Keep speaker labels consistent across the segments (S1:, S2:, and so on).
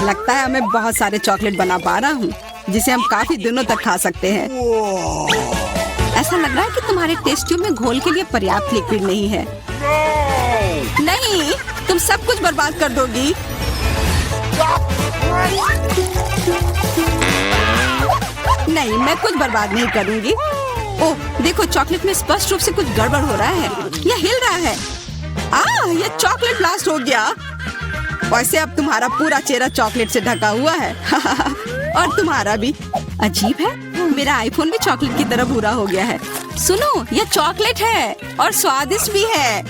S1: लगता है मैं बहुत सारे चॉकलेट बना पा रहा हूँ जिसे हम काफी दिनों तक खा सकते हैं। ऐसा लग रहा है कि तुम्हारे टेस्ट ट्यूब में घोल के लिए पर्याप्त लिक्विड नहीं है। नहीं, तुम सब कुछ बर्बाद कर दोगी। नहीं, मैं कुछ बर्बाद नहीं करूंगी। ओह, देखो चॉकलेट में स्पष्ट रूप से कुछ गड़बड़ हो रहा है। यह हिल रहा है। यह चॉकलेट ब्लास्ट हो गया। वैसे अब तुम्हारा पूरा चेहरा चॉकलेट से ढका हुआ है। और तुम्हारा भी। अजीब है, मेरा आईफोन भी चॉकलेट की तरह भूरा हो गया है। सुनो, यह चॉकलेट है और स्वादिष्ट भी है।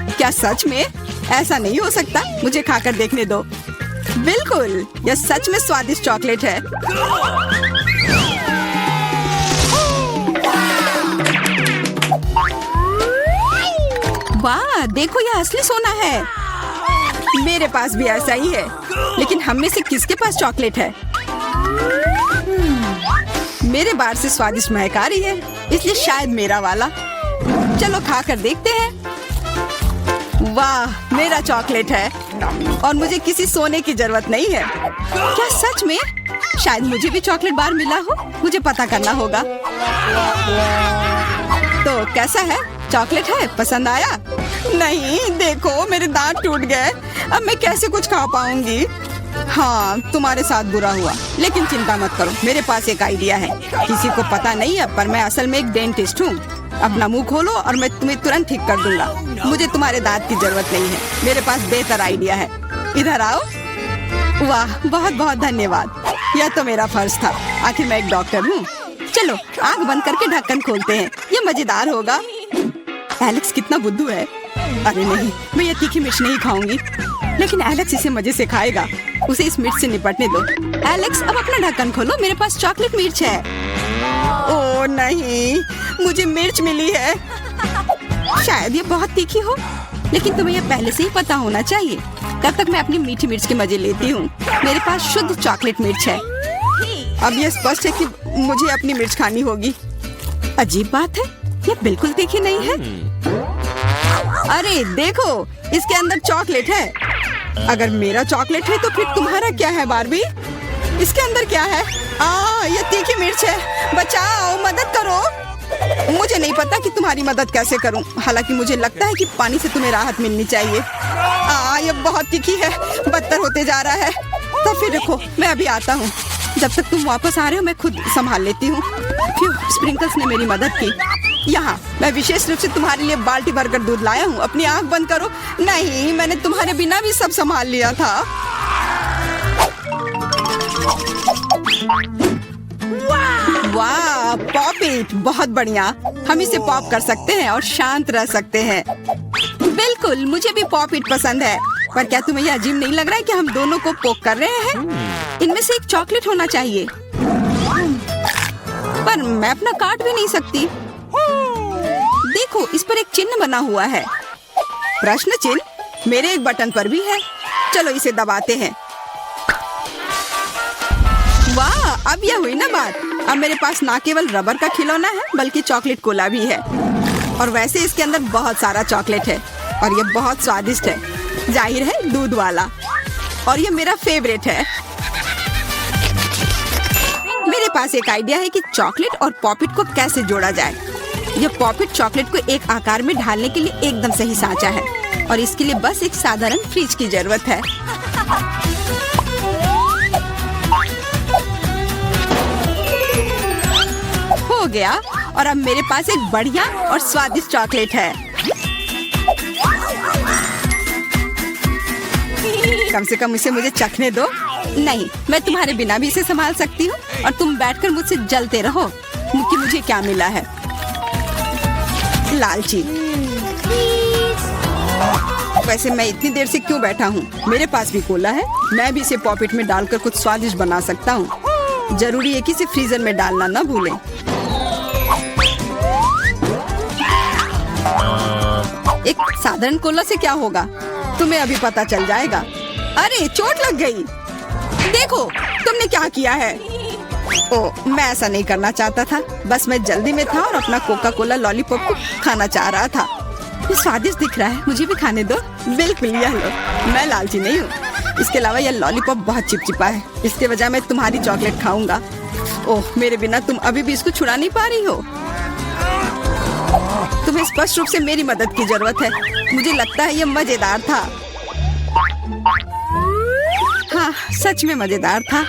S1: क्या सच में? ऐसा नहीं हो सकता, मुझे खाकर देखने दो। बिल्कुल, यह सच में स्वादिष्ट चॉकलेट है। वाह, देखो यह असली सोना है। मेरे पास भी ऐसा ही है, लेकिन हम में से किसके पास चॉकलेट है? मेरे बार से स्वादिष्ट महक आ रही है, इसलिए शायद मेरा वाला। चलो खाकर देखते हैं। वाह, मेरा चॉकलेट है और मुझे किसी सोने की जरूरत नहीं है। क्या सच में? शायद मुझे भी चॉकलेट बार मिला हो, मुझे पता करना होगा। तो कैसा है? चॉकलेट है? पसंद आया? नहीं, देखो मेरे दांत टूट गए। अब मैं कैसे कुछ खा पाऊंगी? हाँ, तुम्हारे साथ बुरा हुआ, लेकिन चिंता मत करो, मेरे पास एक आइडिया है। किसी को पता नहीं है, पर मैं असल में एक डेंटिस्ट हूँ। अपना मुंह खोलो और मैं तुम्हें तुरंत ठीक कर दूंगा। मुझे तुम्हारे दांत की जरूरत नहीं है, मेरे पास बेहतर आइडिया है। इधर आओ। वाह, बहुत बहुत धन्यवाद। यह तो मेरा फर्ज था, आखिर मैं एक डॉक्टर हूँ। चलो आँख बंद करके ढक्कन खोलते हैं, ये मजेदार होगा। एलेक्स कितना बुद्धू है। अरे नहीं, मैं ये तीखी मिर्च नहीं खाऊंगी, लेकिन एलेक्स इसे मजे से खाएगा। उसे इस मिर्च से निपटने दो। एलेक्स, अब अपना ढक्कन खोलो, मेरे पास चॉकलेट मिर्च है। ओह नहीं, मुझे मिर्च मिली है। शायद ये बहुत तीखी हो, लेकिन तुम्हें ये पहले से ही पता होना चाहिए। तब तक मैं अपनी मीठी मिर्च के मजे लेती हूँ। मेरे पास शुद्ध चॉकलेट मिर्च है। अब यह स्पष्ट है कि मुझे अपनी मिर्च खानी होगी। अजीब बात है, ये बिल्कुल तीखी नहीं है। अरे देखो, इसके अंदर चॉकलेट है। अगर मेरा चॉकलेट है तो फिर तुम्हारा क्या है बार्बी? इसके अंदर क्या है? ये तीखी मिर्च है। बचाओ, मदद करो। मुझे नहीं पता कि तुम्हारी मदद कैसे करूं। हालांकि मुझे लगता है कि पानी से तुम्हें राहत मिलनी चाहिए। ये बहुत तीखी है, बदतर होते जा रहा है। तो फिर देखो, मैं अभी आता हूँ। जब तक तुम वापस आ रहे हो मैं खुद संभाल लेती हूँ। स्प्रिंकल्स ने मेरी मदद की। यहाँ मैं विशेष रूप से तुम्हारे लिए बाल्टी भरकर दूध लाया हूँ। अपनी आँख बंद करो। नहीं, मैंने तुम्हारे बिना भी सब संभाल लिया था। वाह, पॉप इट, बहुत बढ़िया। हम इसे पॉप कर सकते हैं और शांत रह सकते हैं। बिल्कुल, मुझे भी पॉप इट पसंद है। पर क्या तुम्हें यह अजीब नहीं लग रहा है कि हम दोनों को पोक कर रहे हैं? इनमें से एक चॉकलेट होना चाहिए, पर मैं अपना काट भी नहीं सकती। देखो, इस पर एक चिन्ह बना हुआ है। प्रश्न चिन्ह मेरे एक बटन पर भी है। चलो इसे दबाते हैं। वाह, अब यह हुई ना बात। अब मेरे पास ना केवल रबर का खिलौना है, बल्कि चॉकलेट कोला भी है। और वैसे इसके अंदर बहुत सारा चॉकलेट है और यह बहुत स्वादिष्ट है। जाहिर है, दूध वाला। और यह मेरा फेवरेट है। मेरे पास एक आइडिया है कि चॉकलेट और पॉपिट को कैसे जोड़ा जाए। यह पॉपिट चॉकलेट को एक आकार में ढालने के लिए एकदम सही सांचा है और इसके लिए बस एक साधारण फ्रिज की जरूरत है। हो गया, और अब मेरे पास एक बढ़िया और स्वादिष्ट चॉकलेट है। कम से कम इसे मुझे चखने दो। नहीं, मैं तुम्हारे बिना भी इसे संभाल सकती हूँ और तुम बैठकर मुझसे जलते रहो कि मुझे क्या मिला है। लालची। वैसे मैं इतनी देर से क्यों बैठा हूँ? मेरे पास भी कोला है, मैं भी इसे पॉकेट में डालकर कुछ स्वादिष्ट बना सकता हूँ। जरूरी है कि इसे फ्रीजर में डालना ना भूलें। एक साधारण कोला से क्या होगा, तुम्हें अभी पता चल जाएगा। अरे चोट लग गई। देखो तुमने क्या किया है। ओह, मैं ऐसा नहीं करना चाहता था, बस मैं जल्दी में था और अपना कोका कोला लॉलीपॉप को खाना चाह रहा था। ये स्वादिष्ट दिख रहा है, मुझे भी खाने दो। बिल्कुल, यह लो। मैं लालची नहीं हूँ, इसके अलावा यह लॉलीपॉप बहुत चिपचिपा है। इसके बजाय मैं तुम्हारी चॉकलेट खाऊंगा। ओह, मेरे बिना तुम अभी भी इसको छुड़ा नहीं पा रही हो। तुम्हें स्पष्ट रूप से मेरी मदद की जरूरत है। मुझे लगता है ये मजेदार था। हाँ, सच में मजेदार था।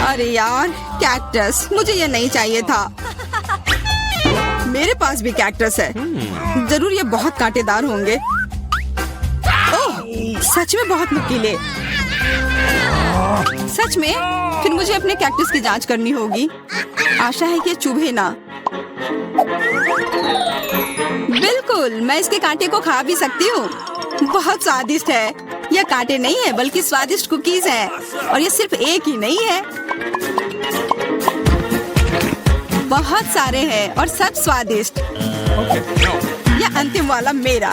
S1: अरे यार, कैक्टस, मुझे ये नहीं चाहिए था। मेरे पास भी कैक्टस है। जरूर ये बहुत कांटेदार होंगे। ओह, सच में बहुत नुकीले। सच में? फिर मुझे अपने कैक्टस की जांच करनी होगी। आशा है कि ये चुभे ना। बिल्कुल, मैं इसके कांटे को खा भी सकती हूँ। बहुत स्वादिष्ट है। यह कांटे नहीं है बल्कि स्वादिष्ट कुकीज है। और ये सिर्फ एक ही नहीं है, बहुत सारे हैं और सब स्वादिष्ट। यह अंतिम वाला मेरा।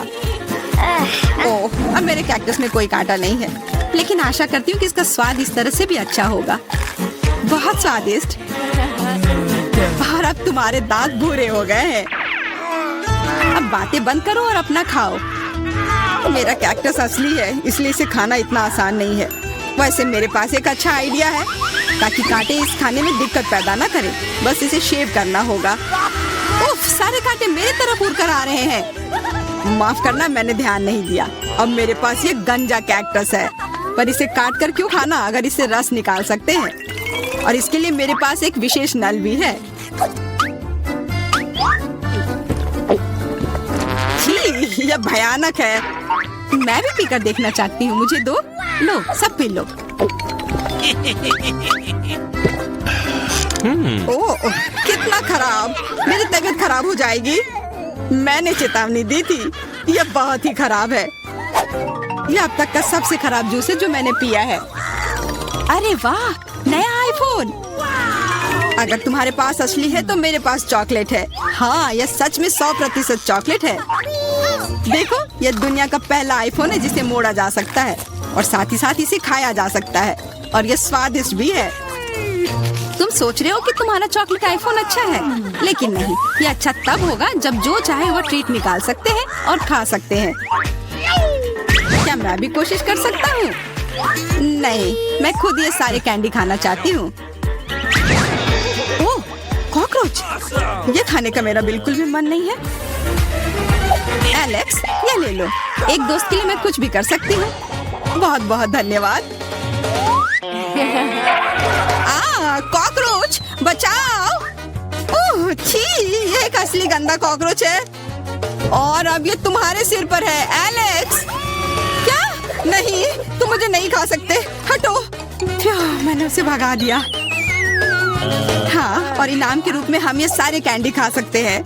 S1: ओह, अब मेरे कैक्टस में कोई कांटा नहीं है, लेकिन आशा करती हूँ कि इसका स्वाद इस तरह से भी अच्छा होगा। बहुत स्वादिष्ट। और अब तुम्हारे दांत भूरे हो गए हैं। अब बातें बंद करो और अपना खाओ। मेरा कैक्टस असली है, इसलिए इसे खाना इतना आसान नहीं है। वैसे मेरे पास एक अच्छा आइडिया है, ताकि कांटे इस खाने में दिक्कत पैदा ना करें। बस इसे शेव करना होगा। उफ, सारे कांटे मेरी तरफ उड़ कर आ रहे हैं। माफ करना, मैंने ध्यान नहीं दिया। अब मेरे पास ये गंजा कैक्टस है, पर इसे काट कर क्यों खाना अगर इससे रस निकाल सकते हैं। और इसके लिए मेरे पास एक विशेष नल भी है। छी, यह भयानक है। मैं भी पीकर देखना चाहती हूँ। मुझे दो। लो, सब पी लो। ओह, कितना खराब। मेरी तबीयत खराब हो जाएगी। मैंने चेतावनी दी थी। यह बहुत ही खराब है। यह अब तक का सबसे खराब जूस है जो मैंने पिया है। अरे वाह, नया आईफोन। अगर तुम्हारे पास असली है तो मेरे पास चॉकलेट है। हाँ, यह सच में 100% चॉकलेट है। देखो, यह दुनिया का पहला आईफोन है जिसे मोड़ा जा सकता है और साथ ही साथ इसे खाया जा सकता है। और यह स्वादिष्ट भी है। तुम सोच रहे हो कि तुम्हारा चॉकलेट आईफोन अच्छा है, लेकिन नहीं। यह अच्छा तब होगा जब जो चाहे वो ट्रीट निकाल सकते हैं और खा सकते हैं। क्या मैं भी कोशिश कर सकता हूँ? नहीं, मैं खुद ये सारे कैंडी खाना चाहती हूँ। ओह, कॉकरोच। ये खाने का मेरा बिल्कुल भी मन नहीं है। एलेक्स, ये ले लो। एक दोस्त के लिए मैं कुछ भी कर सकती हूँ। बहुत बहुत धन्यवाद। कॉकरोच, बचाओ। ओह, छी, ये एक असली गंदा कॉकरोच है। और अब ये तुम्हारे सिर पर है, एलेक्स। क्या? नहीं, तुम मुझे नहीं खा सकते। हटो। मैंने उसे भगा दिया। हाँ, और इनाम के रूप में हम ये सारे कैंडी खा सकते हैं।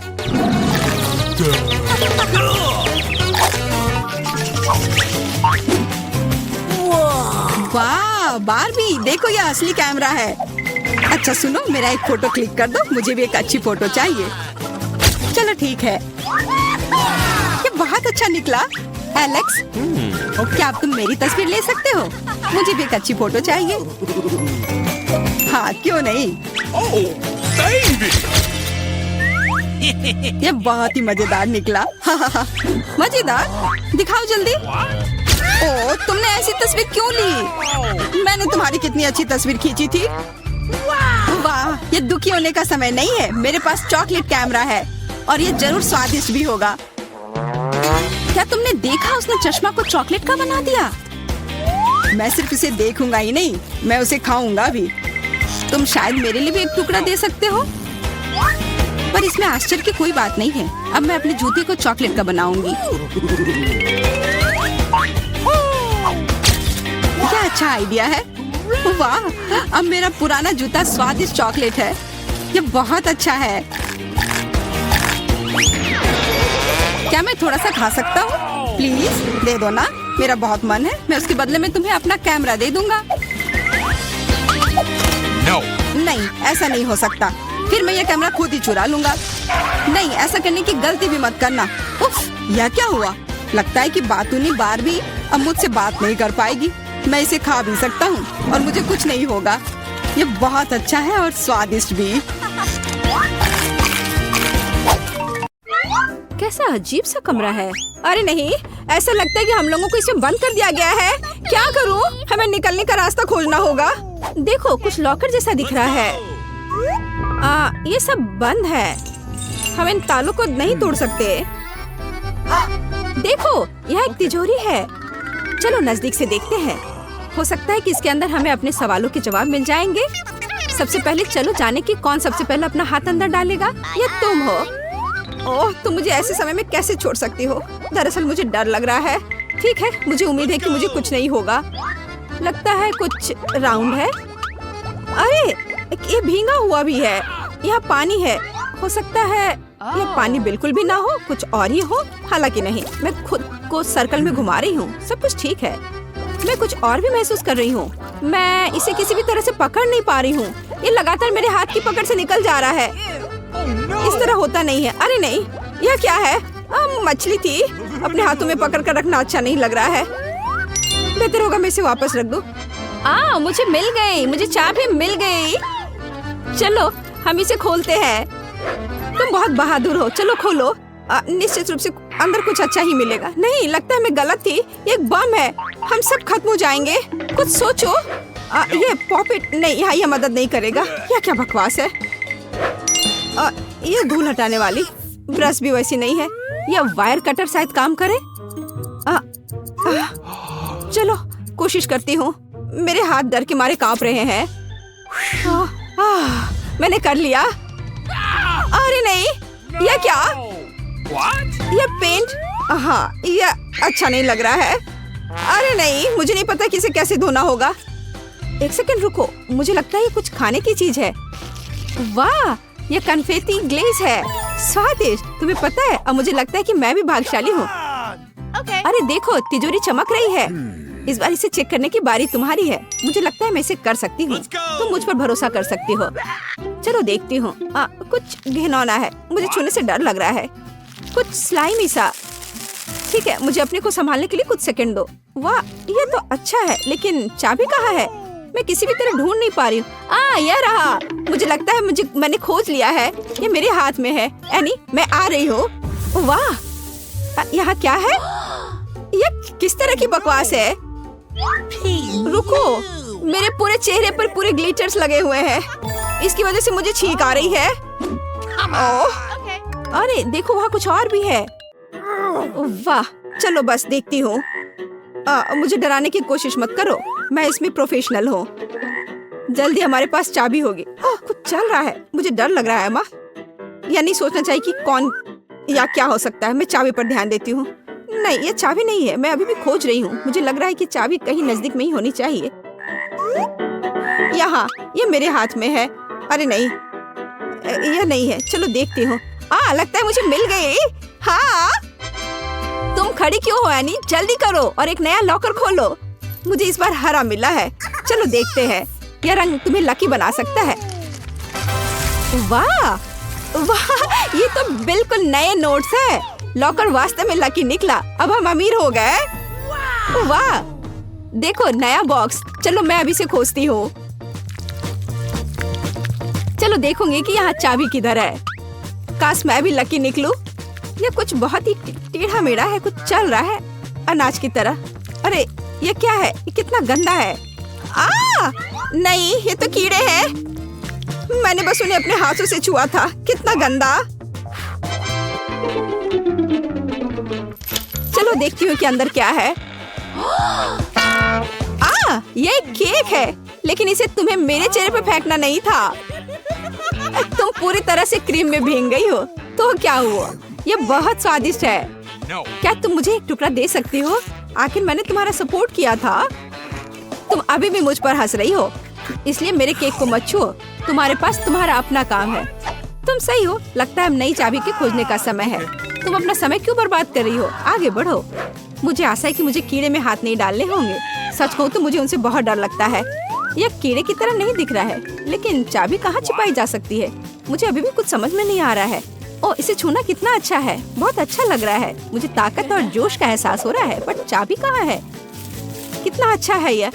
S1: वाह, बारबी, देखो ये असली कैमरा है। अच्छा सुनो, मेरा एक फोटो क्लिक कर दो। मुझे भी एक अच्छी फोटो चाहिए। चलो ठीक है। ये बहुत अच्छा निकला। एलेक्स, क्या अब तुम मेरी तस्वीर ले सकते हो? मुझे भी एक अच्छी फोटो चाहिए। हाँ, क्यों नहीं। ये बहुत ही मजेदार निकला। मजेदार? दिखाओ जल्दी। ओह, तुमने ऐसी तस्वीर क्यों ली? मैंने तुम्हारी कितनी अच्छी तस्वीर खींची थी। वाह, ये दुखी होने का समय नहीं है। मेरे पास चॉकलेट कैमरा है और ये जरूर स्वादिष्ट भी होगा। क्या तुमने देखा, उसने चश्मा को चॉकलेट का बना दिया? मैं सिर्फ इसे देखूंगा ही नहीं, मैं उसे खाऊंगा भी। तुम शायद मेरे लिए भी एक टुकड़ा दे सकते हो। पर इसमें आश्चर्य की कोई बात नहीं है। अब मैं अपने जूते को चॉकलेट का बनाऊंगी। क्या अच्छा आइडिया है। वाह, अब मेरा पुराना जूता स्वादिष्ट चॉकलेट है। ये बहुत अच्छा है। क्या मैं थोड़ा सा खा सकता हूँ? प्लीज दे दो ना, मेरा बहुत मन है। मैं उसके बदले में तुम्हें अपना कैमरा दे दूंगा।
S2: No.
S1: नहीं, ऐसा नहीं हो सकता। फिर मैं ये कैमरा खुद ही चुरा लूंगा। नहीं, ऐसा करने की गलती भी मत करना। उफ, यह क्या हुआ? लगता है कि बातूनी बारबी अब मुझसे बात नहीं कर पाएगी। मैं इसे खा भी सकता हूँ और मुझे कुछ नहीं होगा। ये बहुत अच्छा है और स्वादिष्ट भी। कैसा अजीब सा कमरा है। अरे नहीं, ऐसा लगता है कि हम लोगों को इसमें बंद कर दिया गया है। क्या करूं? हमें निकलने का रास्ता खोजना होगा। देखो, कुछ लॉकर जैसा दिख रहा है। ये सब बंद है। हम इन तालों को नहीं तोड़ सकते। देखो, यहाँ एक तिजोरी है। चलो नजदीक से देखते हैं। हो सकता है कि इसके अंदर हमें अपने सवालों के जवाब मिल जाएंगे। सबसे पहले चलो जाने की कौन सबसे पहले अपना हाथ अंदर डालेगा। या तुम हो? ओह, तुम मुझे ऐसे समय में कैसे छोड़ सकती हो? दरअसल मुझे डर लग रहा है। ठीक है, मुझे उम्मीद है कि मुझे कुछ नहीं होगा। लगता है कुछ राउंड है। अरे, ये भींगा हुआ भी है। यहाँ पानी है। हो सकता है ये पानी बिल्कुल भी ना हो, कुछ और ही हो। हालांकि नहीं, मैं खुद को सर्कल में घुमा रही हूँ। सब कुछ ठीक है। मैं कुछ और भी महसूस कर रही हूँ। मैं इसे किसी भी तरह से पकड़ नहीं पा रही हूँ। ये लगातार मेरे हाथ की पकड़ से निकल जा रहा है। इस तरह होता नहीं है। अरे नहीं, यह क्या है? मछली थी। अपने हाथों में पकड़ कर रखना अच्छा नहीं लग रहा है। बेहतर होगा मैं इसे वापस रख दूं। मुझे मिल गई। मुझे चाबी मिल गई। चलो हम इसे खोलते हैं। तुम बहुत बहादुर हो। चलो खोलो। निश्चित रूप से अंदर कुछ अच्छा ही मिलेगा। नहीं, लगता है मैं गलत थी। ये एक बम है। हम सब खत्म हो जाएंगे। कुछ सोचो। ये पॉकेट नहीं, यहाँ यह मदद नहीं करेगा। यह क्या बकवास है? ये धूल हटाने वाली ब्रश भी वैसी नहीं है। यह वायर कटर शायद काम करे। चलो कोशिश करती हूँ। मेरे हाथ डर के मारे कांप रहे हैं। मैंने कर लिया। अरे नहीं, यह क्या? यह पेंट? हाँ, यह अच्छा नहीं लग रहा है। अरे नहीं, मुझे नहीं पता कि इसे कैसे धोना होगा। एक सेकंड रुको, मुझे लगता है ये कुछ खाने की चीज है। वाह, ये कन्फेटी ग्लेज है। स्वादिष्ट। तुम्हें पता है, अब मुझे लगता है कि मैं भी भाग्यशाली हूँ। अरे देखो, तिजोरी चमक रही है। इस बार इसे चेक करने की बारी तुम्हारी है। मुझे लगता है मैं इसे कर सकती हूँ। तुम मुझ पर भरोसा कर सकती हो। चलो देखती हूँ। कुछ घिनौना है। मुझे छूने से डर लग रहा है। कुछ स्लाइमी सा। ठीक है, मुझे अपने को संभालने के लिए कुछ सेकंड दो। वाह, ये तो अच्छा है, लेकिन चाबी कहाँ है? मैं किसी भी तरह ढूंढ नहीं पा रही हूँ। यह रहा। मुझे लगता है मैंने खोज लिया है। ये मेरे हाथ में है। एनी, मैं आ रही हूँ। वाह, यहाँ क्या है? यह किस तरह की बकवास है? रुको, मेरे पूरे चेहरे पर पूरे ग्लिटर्स लगे हुए हैं। इसकी वजह से मुझे छींक आ रही है। ओह, अरे देखो, वहाँ कुछ और भी है। वाह, चलो बस देखती हूँ। मुझे डराने की कोशिश मत करो। मैं इसमें प्रोफेशनल हूँ। जल्दी हमारे पास चाबी होगी। कुछ चल रहा है। मुझे डर लग रहा है माँ। या नहीं सोचना चाहिए कि कौन या क्या हो सकता है। मैं चाबी पर ध्यान देती हूँ। नहीं, ये चाबी नहीं है। मैं अभी भी खोज रही हूँ। मुझे लग रहा है कि चाबी कहीं नजदीक में ही होनी चाहिए। यहाँ, ये मेरे हाथ में है। अरे नहीं, यह नहीं है। चलो देखती हूँ। लगता है मुझे मिल गई। हाँ, तुम खड़ी क्यों हो एनी? जल्दी करो और एक नया लॉकर खोलो। मुझे इस बार हरा मिला है। चलो देखते हैं। यह रंग तुम्हें लकी बना सकता है। वाह वाह, ये तो बिल्कुल नए नोट्स है। लॉकर वास्तव में लकी निकला। अब हम अमीर हो गए। वाह, देखो नया बॉक्स। चलो मैं अभी से खोजती हूँ। चलो देखूंगी कि यहाँ चाबी किधर है। काश मैं भी लकी निकलूं। ये कुछ बहुत ही टेढ़ा मेढ़ा है। कुछ चल रहा है अनाज की तरह। अरे ये क्या है? ये कितना गंदा है। नहीं, ये तो कीड़े हैं। मैंने बस उन्हें अपने हाथों से छुआ था। कितना गंदा। चलो देखती हूँ कि अंदर क्या है। ये एक केक है, लेकिन इसे तुम्हें मेरे चेहरे पर फेंकना नहीं था। तुम पूरी तरह से क्रीम में भीग गई हो। तो क्या हुआ? ये बहुत स्वादिष्ट है। क्या तुम मुझे एक टुकड़ा दे सकती हो? आखिर मैंने तुम्हारा सपोर्ट किया था। तुम अभी भी मुझ पर हंस रही हो, इसलिए मेरे केक को मत छुओ। तुम्हारे पास तुम्हारा अपना काम है। तुम सही हो। लगता है अब नई चाबी के खोजने का समय है। तुम अपना समय क्यों बर्बाद कर रही हो? आगे बढ़ो। मुझे आशा है कि मुझे कीड़े में हाथ नहीं डालने होंगे। सच कहूँ तो मुझे उनसे बहुत डर लगता है। यह कीड़े की तरह नहीं दिख रहा है, लेकिन चाबी कहाँ छिपाई जा सकती है? मुझे अभी भी कुछ समझ में नहीं आ रहा है। इसे छूना कितना अच्छा है। बहुत अच्छा लग रहा है। मुझे ताकत और जोश का एहसास हो रहा है। बट चाबी कहाँ है? कितना अच्छा है यह।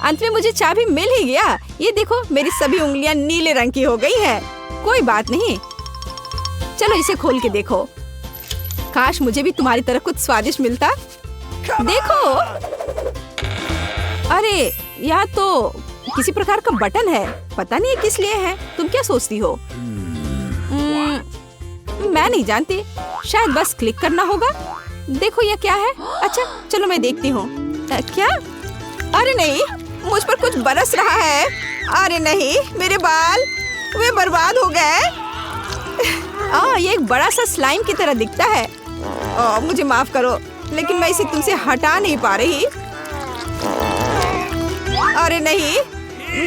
S1: अंत में मुझे चाबी मिल ही गया। ये देखो, मेरी सभी उंगलियां नीले रंग की हो गई हैं। कोई बात नहीं, चलो इसे खोल के देखो। काश मुझे भी तुम्हारी तरह कुछ स्वादिष्ट मिलता। देखो, अरे यह तो किसी प्रकार का बटन है, पता नहीं किस लिए है। तुम क्या सोचती हो? मैं नहीं जानती, शायद बस क्लिक करना होगा। देखो यह क्या है। अच्छा चलो मैं देखती हूँ। क्या? अरे नहीं, मुझ पर कुछ बरस रहा है। अरे नहीं, मेरे बाल वे बर्बाद हो गए। ये एक बड़ा सा स्लाइम की तरह दिखता है। मुझे माफ करो, लेकिन मैं इसे तुमसे हटा नहीं पा रही। अरे नहीं,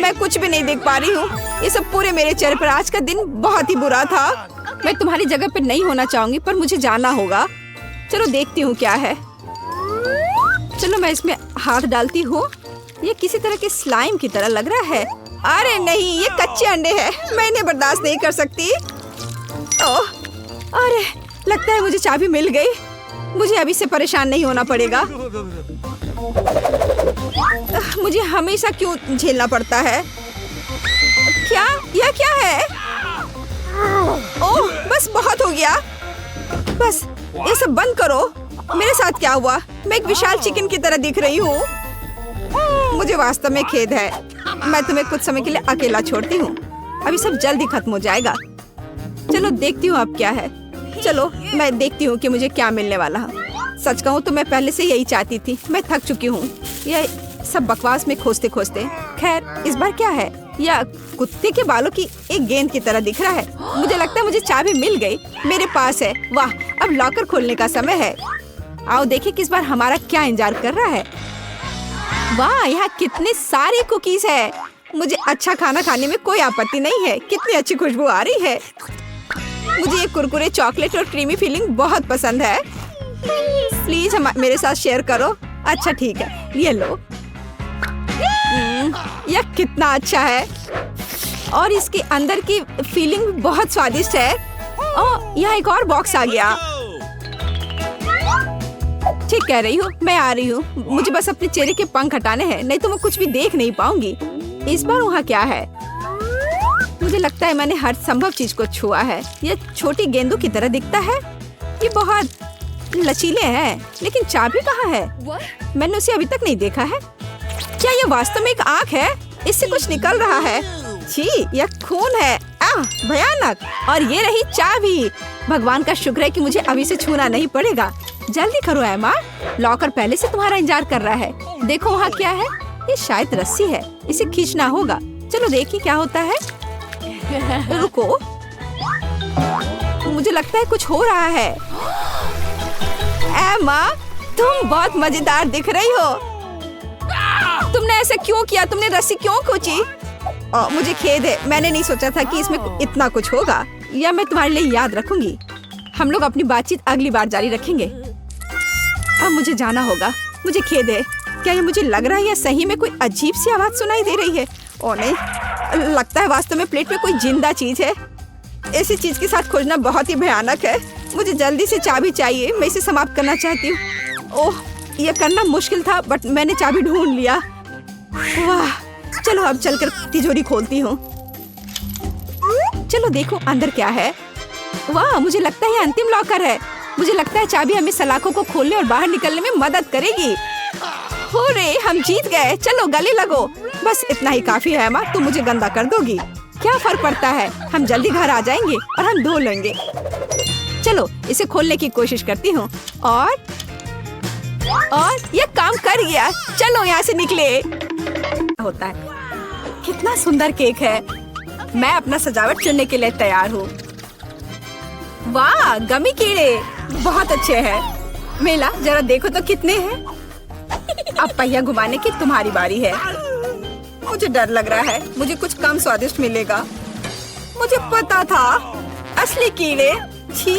S1: मैं कुछ भी नहीं देख पा रही हूँ। ये सब पूरे मेरे चेहरे पर। आज का दिन बहुत ही बुरा था। मैं तुम्हारी जगह पर नहीं होना चाहूंगी, पर मुझे जाना होगा। चलो देखती हूँ क्या है। चलो मैं इसमें हाथ डालती हूँ। ये किसी तरह के स्लाइम की तरह लग रहा है। अरे नहीं, ये कच्चे अंडे हैं। मैं इन्हें बर्दाश्त नहीं कर सकती। ओह, अरे लगता है मुझे चाबी मिल गई। मुझे अभी से परेशान नहीं होना पड़ेगा। मुझे हमेशा क्यों झेलना पड़ता है? क्या? यह क्या है? ओह, बस बहुत हो गया। बस ये सब बंद करो। मेरे साथ क्या हुआ? मैं एक विशाल चिकन की तरह दिख रही हूँ। मुझे वास्तव में खेद है। मैं तुम्हें कुछ समय के लिए अकेला छोड़ती हूँ। अभी सब जल्दी खत्म हो जाएगा। चलो देखती हूँ अब क्या है। चलो मैं देखती हूँ कि मुझे क्या मिलने वाला है। सच कहूँ तो मैं पहले से यही चाहती थी। मैं थक चुकी हूँ यह सब बकवास में खोजते खोजते। खैर इस बार क्या है? यह कुत्ते के बालों की एक गेंद की तरह दिख रहा है। मुझे लगता है मुझे चाबी मिल गई, मेरे पास है। वाह, अब लॉकर खोलने का समय है। आओ देखें किस बार हमारा क्या इंतजार कर रहा है। वाह, यहाँ कितने सारे कुकीज है। मुझे अच्छा खाना खाने में कोई आपत्ति नहीं है। कितनी अच्छी खुशबू आ रही है। मुझे ये कुरकुरे चॉकलेट और क्रीमी फीलिंग बहुत पसंद है। प्लीज मेरे साथ शेयर करो। अच्छा ठीक है, ये लो। यह कितना अच्छा है और इसके अंदर की फीलिंग बहुत स्वादिष्ट है। ओह, यहाँ एक और बॉक्स आ गया। ठीक कह रही हूँ, मैं आ रही हूँ। मुझे बस अपने चेहरे के पंख हटाने हैं, नहीं तो मैं कुछ भी देख नहीं पाऊंगी। इस बार वहाँ क्या है? मुझे लगता है मैंने हर संभव चीज को छुआ है। ये छोटी गेंदों की तरह दिखता है। ये बहुत लचीले हैं, लेकिन चाबी कहाँ है? मैंने उसे अभी तक नहीं देखा है। क्या ये वास्तव में एक आँख है? इससे कुछ निकल रहा है। छी, यह खून है। भयानक। और ये रही चाबी। भगवान का शुक्र है कि मुझे अभी से छूना नहीं पड़ेगा। जल्दी करो एमा, लॉकर पहले से तुम्हारा इंतजार कर रहा है। देखो वहाँ क्या है। ये शायद रस्सी है, इसे खींचना होगा। चलो देखिए क्या होता है। रुको, मुझे लगता है कुछ हो रहा है। एमा, तुम बहुत मजेदार दिख रही हो। तुमने ऐसा क्यों किया? तुमने रस्सी क्यों खींची? मुझे खेद है, मैंने नहीं सोचा था कि इसमें इतना कुछ होगा। या मैं तुम्हारे लिए याद रखूंगी। हम लोग अपनी बातचीत अगली बार जारी रखेंगे। अब मुझे जाना होगा। मुझे खेद है। क्या ये मुझे लग रहा है या सही में कोई अजीब सी आवाज सुनाई दे रही है? ओ नहीं, लगता है वास्तव में प्लेट में कोई जिंदा चीज है। ऐसी चीज के साथ खोजना बहुत ही भयानक है। मुझे जल्दी से चाबी चाहिए। मैं इसे समाप्त करना चाहती हूँ। ओह, यह करना मुश्किल था, बट मैंने चाबी ढूंढ लिया। वाह, चलो अब चलकर तिजोरी खोलती हूँ। चलो देखो अंदर क्या है। वाह, मुझे लगता है अंतिम लॉकर है। मुझे लगता है चाबी हमें सलाखों को खोलने और बाहर निकलने में मदद करेगी। हो रे, हम जीत गए। चलो गले लगो। बस इतना ही काफी है माँ, तुम मुझे गंदा कर दोगी। क्या फर्क पड़ता है, हम जल्दी घर आ जाएंगे और हम धो लेंगे। चलो इसे खोलने की कोशिश करती हूँ। और ये काम कर गया। चलो यहाँ से निकले। होता है। कितना सुंदर केक है। मैं अपना सजावट चुनने के लिए तैयार हूँ। वाह, गमी कीड़े बहुत अच्छे हैं। मेला जरा देखो तो कितने हैं। अब पहिया घुमाने की तुम्हारी बारी है। मुझे डर लग रहा है, मुझे कुछ कम स्वादिष्ट मिलेगा। मुझे पता था, असली कीड़े। छी,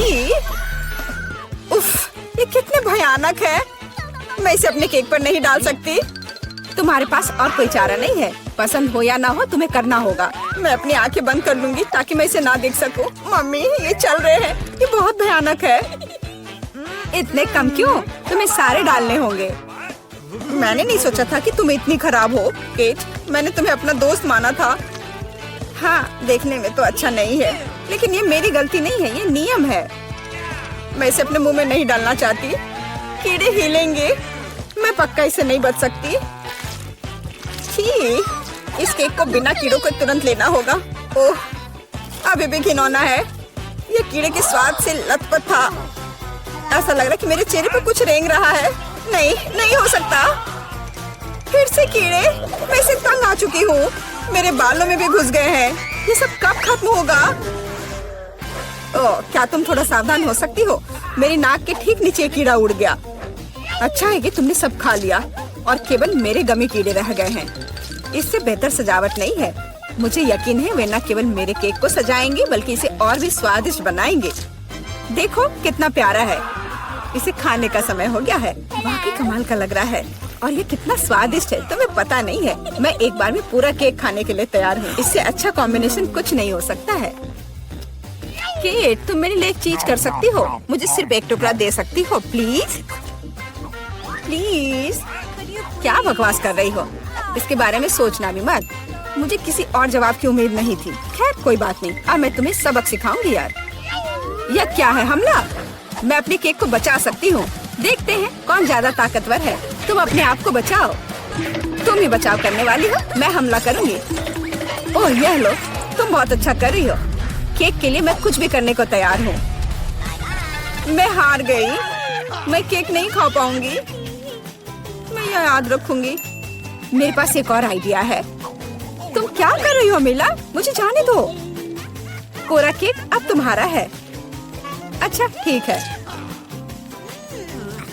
S1: उफ, ये कितने भयानक है। मैं इसे अपने केक पर नहीं डाल सकती। तुम्हारे पास और कोई चारा नहीं है। पसंद हो या ना हो, तुम्हें करना होगा। मैं अपनी आंखें बंद कर लूंगी ताकि मैं इसे ना देख सकूं। मम्मी, ये चल रहे हैं। ये बहुत भयानक है। इतने कम क्यों? तुम्हें सारे डालने होंगे। मैंने नहीं सोचा था कि तुम इतनी खराब हो केट। मैंने तुम्हें अपना दोस्त माना था। हाँ, देखने में तो अच्छा नहीं है, लेकिन ये मेरी गलती नहीं है, ये नियम है। मैं इसे अपने मुंह में नहीं डालना चाहती। कीड़े हिलेंगे, मैं पक्का इसे नहीं बच सकती। छी, इस केक को बिना कीड़ों को तुरंत लेना होगा। ओह, अभी भी घिनौना है। ये कीड़े के स्वाद से लथपथ था। ऐसा लग रहा है कि मेरे चेहरे पर कुछ रेंग रहा है। नहीं, नहीं हो सकता। फिर से कीड़े। मैं इसे तंग आ चुकी हूँ। मेरे बालों में भी घुस गए हैं। ये सब कब खत्म होगा? ओह, क्या तुम थोड़ा सावधान हो सकती हो? मेरी नाक के ठीक नीचे कीड़ा उड़ गया। अच्छा है कि तुमने सब खा लिया और केवल मेरे गमी कीड़े रह गए हैं। इससे बेहतर सजावट नहीं है। मुझे यकीन है वे न केवल मेरे केक को सजाएंगे बल्कि इसे और भी स्वादिष्ट बनाएंगे। देखो कितना प्यारा है। इसे खाने का समय हो गया है। वाकई कमाल का लग रहा है और ये कितना स्वादिष्ट है तुम्हें पता नहीं है। मैं एक बार में पूरा केक खाने के लिए तैयार हूँ। इससे अच्छा कॉम्बिनेशन कुछ नहीं हो सकता है। केट, तुम मेरे लिए एक चीज कर सकती हो? मुझे सिर्फ एक टुकड़ा दे सकती हो प्लीज? प्लीज। क्या बकवास कर रही हो? इसके बारे में सोचना भी मत। मुझे किसी और जवाब की उम्मीद नहीं थी। खैर कोई बात नहीं, अब मैं तुम्हें सबक सिखाऊंगी यार। यह क्या है, हमला? मैं अपने केक को बचा सकती हूँ। देखते हैं कौन ज्यादा ताकतवर है। तुम अपने आप को बचाओ। तुम ही बचाव करने वाली हो, मैं हमला करूंगी। ओह यह लो, तुम बहुत अच्छा कर रही हो। केक के लिए मैं कुछ भी करने को तैयार हूँ। मैं हार गई। मैं केक नहीं खा पाऊंगी। मैं यह याद रखूंगी। मेरे पास एक और आइडिया है। तुम क्या कर रही हो मिला? मुझे जाने दो। कोरा केक अब तुम्हारा है। अच्छा ठीक है।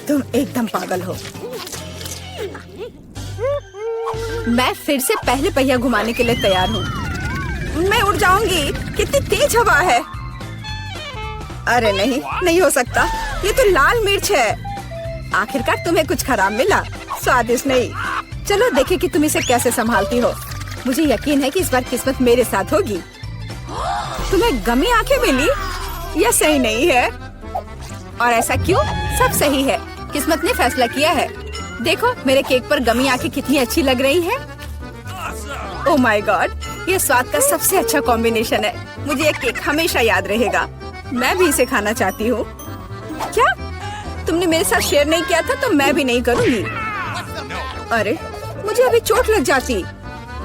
S1: तुम एकदम पागल हो। मैं फिर से पहले पहिया घुमाने के लिए तैयार हूँ। मैं उड़ जाऊंगी। कितनी तेज हवा है। अरे नहीं, नहीं हो सकता। ये तो लाल मिर्च है। आखिरकार तुम्हें कुछ खराब मिला। स्वादिष्ट नहीं। चलो देखें कि तुम इसे कैसे संभालती हो। मुझे यकीन है कि इस बार किस्मत मेरे साथ होगी। तुम्हें गमी आंखें मिली? यह सही नहीं है। और ऐसा क्यों? सब सही है। किस्मत ने फैसला किया है। देखो मेरे केक पर गमी आंखें कितनी अच्छी लग रही हैं। ओह माय गॉड, ये स्वाद का सबसे अच्छा कॉम्बिनेशन है। मुझे ये केक हमेशा याद रहेगा। मैं भी इसे खाना चाहती हूँ। क्या तुमने मेरे साथ शेयर नहीं किया था तो मैं भी नहीं करूँगी। अरे मुझे अभी चोट लग जाती।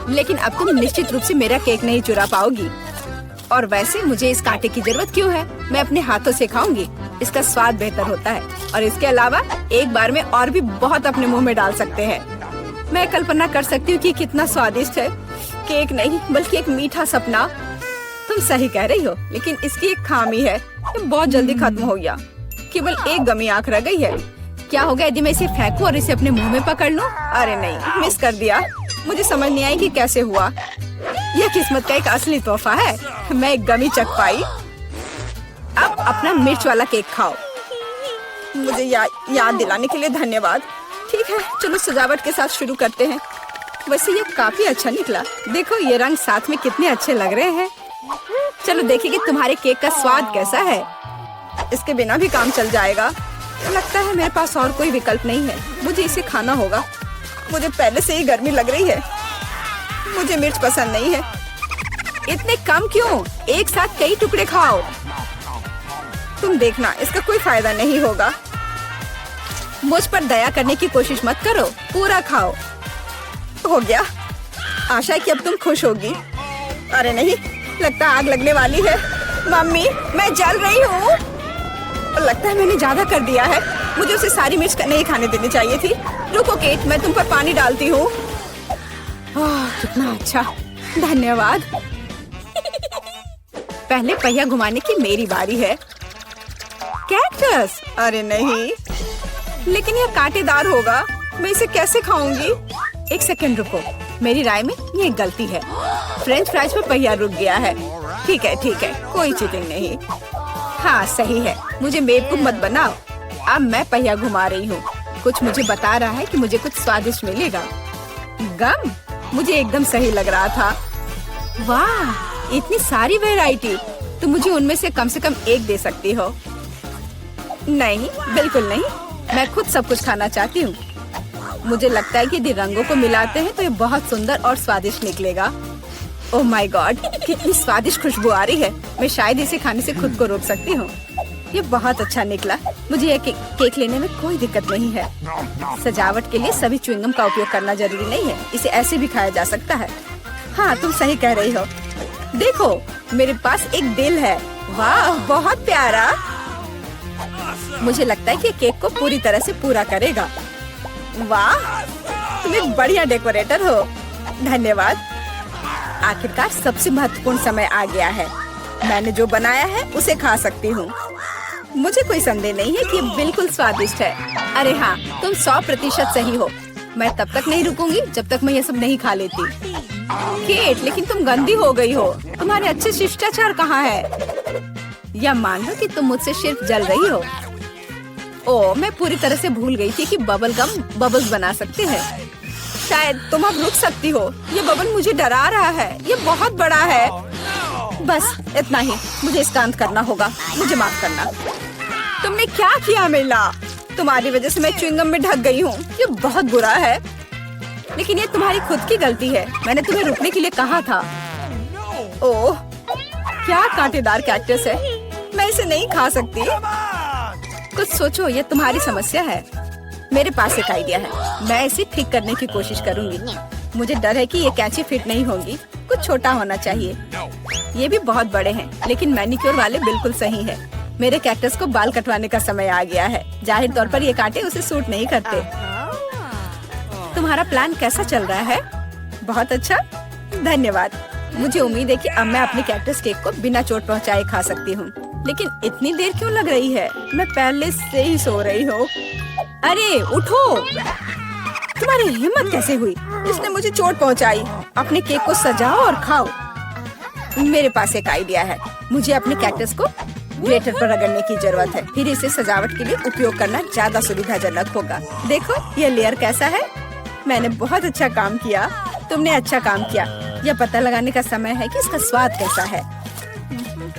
S1: लेकिन अब तुम निश्चित रूप से मेरा केक नहीं चुरा पाओगी। और वैसे मुझे इस कांटे की जरूरत क्यों है? मैं अपने हाथों से खाऊंगी। इसका स्वाद बेहतर होता है और इसके अलावा एक बार में और भी बहुत अपने मुंह में डाल सकते हैं। मैं कल्पना कर सकती हूँ कि कितना स्वादिष्ट है। केक नहीं बल्कि एक मीठा सपना। तुम सही कह रही हो, लेकिन इसकी एक खामी है। ये बहुत जल्दी खत्म हो गया। केवल एक गमी आंख रह गई है। क्या होगा यदि मैं इसे फेंकूं और इसे अपने मुंह में पकड़ लूं? अरे नहीं, मिस कर दिया। मुझे समझ नहीं आई कि कैसे हुआ। यह किस्मत का एक असली तोहफा है। मैं एक गमी चख पाई। अब अपना मिर्च वाला केक खाओ। मुझे याद दिलाने के लिए धन्यवाद। ठीक है, चलो सजावट के साथ शुरू करते हैं। वैसे ये काफी अच्छा निकला। देखो ये रंग साथ में कितने अच्छे लग रहे हैं। चलो देखिए कि तुम्हारे केक का स्वाद कैसा है। इसके बिना भी काम चल जाएगा। लगता है मेरे पास और कोई विकल्प नहीं है। मुझे इसे खाना होगा। मुझे पहले से ही गर्मी लग रही है। मुझे मिर्च पसंद नहीं है। इतने कम क्यों? एक साथ कई टुकड़े खाओ। तुम देखना, इसका कोई फायदा नहीं होगा। मुझ पर दया करने की कोशिश मत करो। पूरा खाओ। हो गया। आशा है कि अब तुम खुश होगी। अरे नहीं, लगता आग लगने वाली है। मम्मी, मैं जल रही हूँ। लगता है मैंने ज्यादा कर दिया है। मुझे उसे सारी मिर्च नहीं खाने देनी चाहिए थी। रुको केट, मैं तुम पर पानी डालती हूँ। कितना अच्छा, धन्यवाद। पहले पहिया घुमाने की मेरी बारी है। कैक्टस? अरे नहीं, लेकिन यह कांटेदार होगा। मैं इसे कैसे खाऊंगी? एक सेकंड रुको। मेरी राय में ये गलती है। फ्रेंच फ्राइज पर पहिया रुक गया है। ठीक है ठीक है, कोई चीटिंग नहीं। हाँ सही है। मुझे बेवकूफ मत बनाओ। अब मैं पहिया घुमा रही हूँ। कुछ मुझे बता रहा है कि मुझे कुछ स्वादिष्ट मिलेगा। गम? मुझे एकदम सही लग रहा था। वाह, इतनी सारी वैरायटी। तुम मुझे उनमें से कम एक दे सकती हो। नहीं, बिल्कुल नहीं। मैं खुद सब कुछ खाना चाहती हूँ। मुझे लगता है कि यदि रंगों को मिलाते हैं तो ये बहुत सुंदर और स्वादिष्ट निकलेगा। ओह माय गॉड, कितनी स्वादिष्ट खुशबू आ रही है। मैं शायद इसे खाने से खुद को रोक सकती हूँ।
S2: ये बहुत अच्छा निकला। मुझे ये केक लेने में कोई दिक्कत नहीं है। सजावट के लिए सभी च्युइंगम का उपयोग करना जरूरी नहीं है, इसे ऐसे भी खाया जा सकता है। हाँ, तुम सही कह रही हो। देखो, मेरे पास एक दिल है। वाह, बहुत प्यारा। मुझे लगता है कि केक को पूरी तरह से पूरा करेगा। वाह, तुम एक बढ़िया डेकोरेटर हो। धन्यवाद। आखिरकार सबसे महत्वपूर्ण समय आ गया है। मैंने जो बनाया है उसे खा सकती हूँ। मुझे कोई संदेह नहीं है कि ये बिल्कुल स्वादिष्ट है। अरे हाँ, तुम 100% सही हो। मैं तब तक नहीं रुकूंगी जब तक मैं ये सब नहीं खा लेती। केट, लेकिन तुम गंदी हो गई हो। तुम्हारे अच्छे शिष्टाचार कहाँ है? या मान लो कि तुम मुझसे सिर्फ जल रही हो। ओह, मैं पूरी तरह से भूल गई थी कि बबल गम बबल्स बना सकते हैं। शायद तुम अब रुक सकती हो। ये बबल मुझे डरा रहा है। ये बहुत बड़ा है। बस इतना ही, मुझे इसका अंत करना होगा। मुझे माफ करना। तुमने क्या किया मिला? तुम्हारी वजह से मैं च्युइंगम में ढक गई हूँ। ये बहुत बुरा है, लेकिन ये तुम्हारी खुद की गलती है। मैंने तुम्हें रुकने के लिए कहा था। ओह, क्या कांटेदार कैक्टस है। मैं इसे नहीं खा सकती। कुछ सोचो, ये तुम्हारी समस्या है। मेरे पास एक आइडिया है। मैं इसे ठीक करने की कोशिश करूंगी। मुझे डर है कि ये कैंची फिट नहीं होगी। कुछ छोटा होना चाहिए। ये भी बहुत बड़े हैं, लेकिन मैनिक्योर वाले बिल्कुल सही है। मेरे कैक्टस को बाल कटवाने का समय आ गया है। जाहिर तौर पर ये कांटे उसे सूट नहीं करते। तुम्हारा प्लान कैसा चल रहा है? बहुत अच्छा, धन्यवाद। मुझे उम्मीद है कि अब मैं अपने कैक्टस केक को बिना चोट पहुंचाए खा सकती हूँ। लेकिन इतनी देर क्यों लग रही है? मैं पहले से ही सो रही हूँ। अरे उठो, तुम्हारी हिम्मत कैसे हुई? इसने मुझे चोट पहुंचाई। अपने केक को सजाओ और खाओ। मेरे पास एक आइडिया है। मुझे अपने कैक्टस को ग्रेटर पर रगड़ने की जरूरत है। फिर इसे सजावट के लिए उपयोग करना ज्यादा सुविधाजनक होगा। देखो, ये लेयर कैसा है। मैंने बहुत अच्छा काम किया। तुमने अच्छा काम किया। यह पता लगाने का समय है कि इसका स्वाद कैसा है।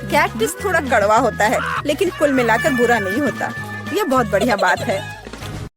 S2: कैक्टस थोड़ा कड़वा होता है, लेकिन कुल मिलाकर बुरा नहीं होता। यह बहुत बढ़िया बात है।